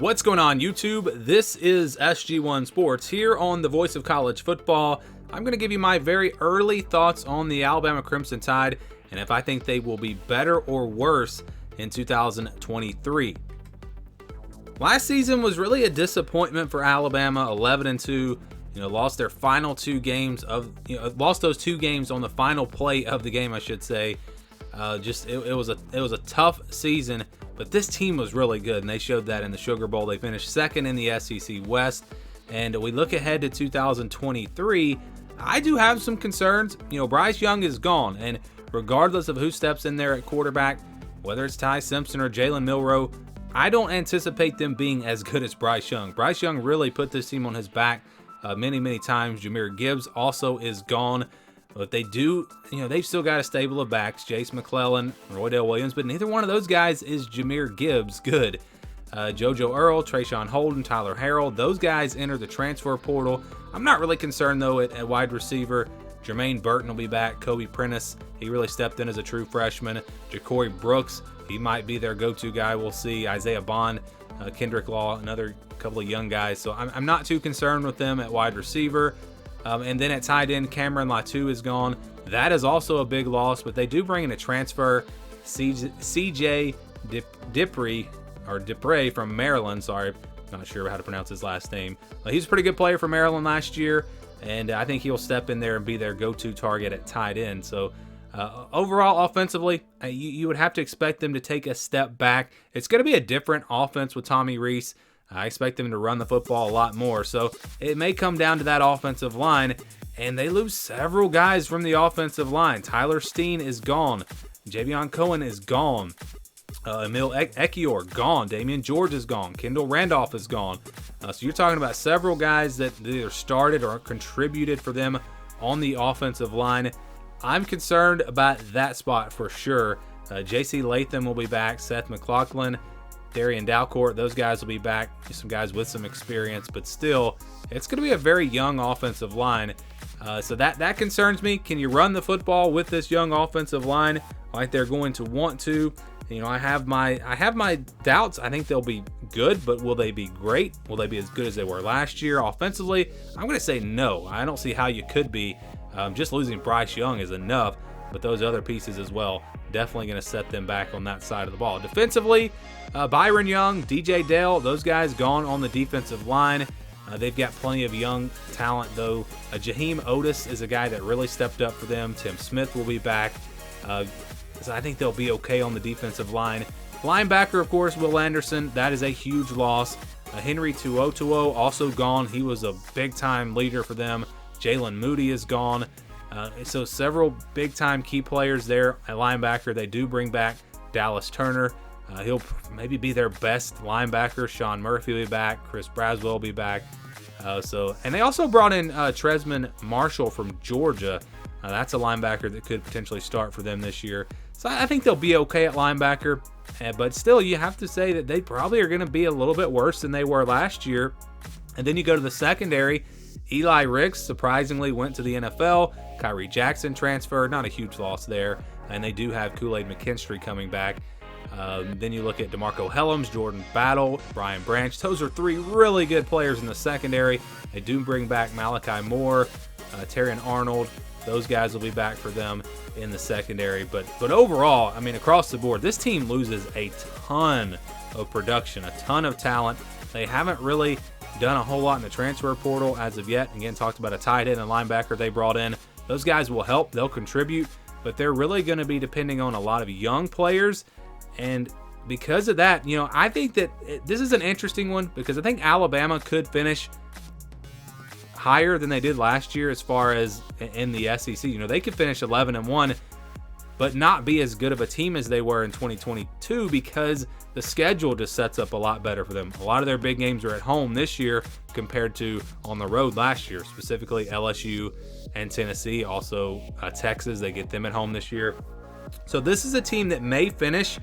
What's going on, YouTube? This is SG1 Sports here on the Voice of College Football. I'm going to give you my very early thoughts on the Alabama Crimson Tide and if I think they will be better or worse in 2023. Last season was really a disappointment for Alabama, 11-2. Lost their final two games lost those two games on the final play of the game, I should say. It was a tough season, but this team was really good, and they showed that in the Sugar Bowl. They finished second in the SEC West, and we look ahead to 2023. I do have some concerns. Bryce Young is gone, and regardless of who steps in there at quarterback, whether it's Ty Simpson or Jalen Milroe, I don't anticipate them being as good as Bryce Young. Bryce Young really put this team on his back many times. Jahmyr Gibbs also is gone. But they do, they've still got a stable of backs, Jace McClellan, Roydell Williams, but neither one of those guys is Jahmyr Gibbs good. JoJo Earl, Trayshawn Holden, Tyler Harrell, those guys enter the transfer portal. I'm not really concerned, though, at wide receiver. Jermaine Burton will be back. Kobe Prentice, he really stepped in as a true freshman. Ja'Cory Brooks, he might be their go-to guy. We'll see. Isaiah Bond, Kendrick Law, another couple of young guys. So I'm not too concerned with them at wide receiver. And then at tight end, Cameron Latu is gone. That is also a big loss, but they do bring in a transfer, CJ Dupre from Maryland. Sorry, not sure how to pronounce his last name. He's a pretty good player for Maryland last year, and I think he'll step in there and be their go-to target at tight end. So overall, offensively, you would have to expect them to take a step back. It's going to be a different offense with Tommy Rees. I expect them to run the football a lot more. So it may come down to that offensive line, and they lose several guys from the offensive line. Tyler Steen is gone. Javion Cohen is gone. Emil Ekiyor gone. Damian George is gone. Kendall Randolph is gone. So you're talking about several guys that either started or contributed for them on the offensive line. I'm concerned about that spot for sure. J.C. Latham will be back. Seth McLaughlin, Darian Dalcourt, those guys will be back. Some guys with some experience, but still, it's going to be a very young offensive line. So that concerns me. Can you run the football with this young offensive line like they're going to want to? I have my doubts. I think they'll be good, but will they be great? Will they be as good as they were last year offensively? I'm going to say no. I don't see how you could be. Just losing Bryce Young is enough, but those other pieces as well, definitely going to set them back on that side of the ball. Defensively, Byron Young, DJ Dale, those guys gone on the defensive line. They've got plenty of young talent, though. Jaheim Otis is a guy that really stepped up for them. Tim Smith will be back. So I think they'll be okay on the defensive line. Linebacker, of course, Will Anderson. That is a huge loss. Henry Tuotuo also gone. He was a big-time leader for them. Jalen Moody is gone. So several big-time key players there at linebacker. They do bring back Dallas Turner. He'll maybe be their best linebacker. Sean Murphy will be back. Chris Braswell will be back. And they also brought in Tresman Marshall from Georgia. That's a linebacker that could potentially start for them this year. So I think they'll be okay at linebacker. But still, you have to say that they probably are going to be a little bit worse than they were last year. And then you go to the secondary. Eli Ricks surprisingly went to the NFL. Kyrie Jackson transferred. Not a huge loss there. And they do have Kool-Aid McKinstry coming back. Then you look at DeMarco Helms, Jordan Battle, Brian Branch. Those are three really good players in the secondary. They do bring back Malachi Moore, Terrion Arnold. Those guys will be back for them in the secondary. But overall, across the board, this team loses a ton of production, a ton of talent. They haven't really done a whole lot in the transfer portal as of yet. Again, talked about a tight end and linebacker they brought in. Those guys will help. They'll contribute. But they're really going to be depending on a lot of young players. And because of that, I think that this is an interesting one because I think Alabama could finish higher than they did last year as far as in the SEC. They could finish 11-1, but not be as good of a team as they were in 2022 because the schedule just sets up a lot better for them. A lot of their big games are at home this year compared to on the road last year, specifically LSU and Tennessee. Also Texas, they get them at home this year. So this is a team that may finish,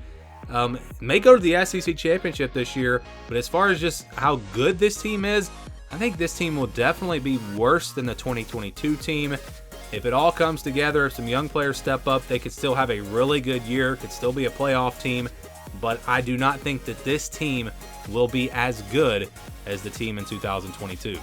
may go to the SEC championship this year, but as far as just how good this team is, I think this team will definitely be worse than the 2022 team. If it all comes together, if some young players step up, they could still have a really good year, could still be a playoff team. but I do not think that this team will be as good as the team in 2022.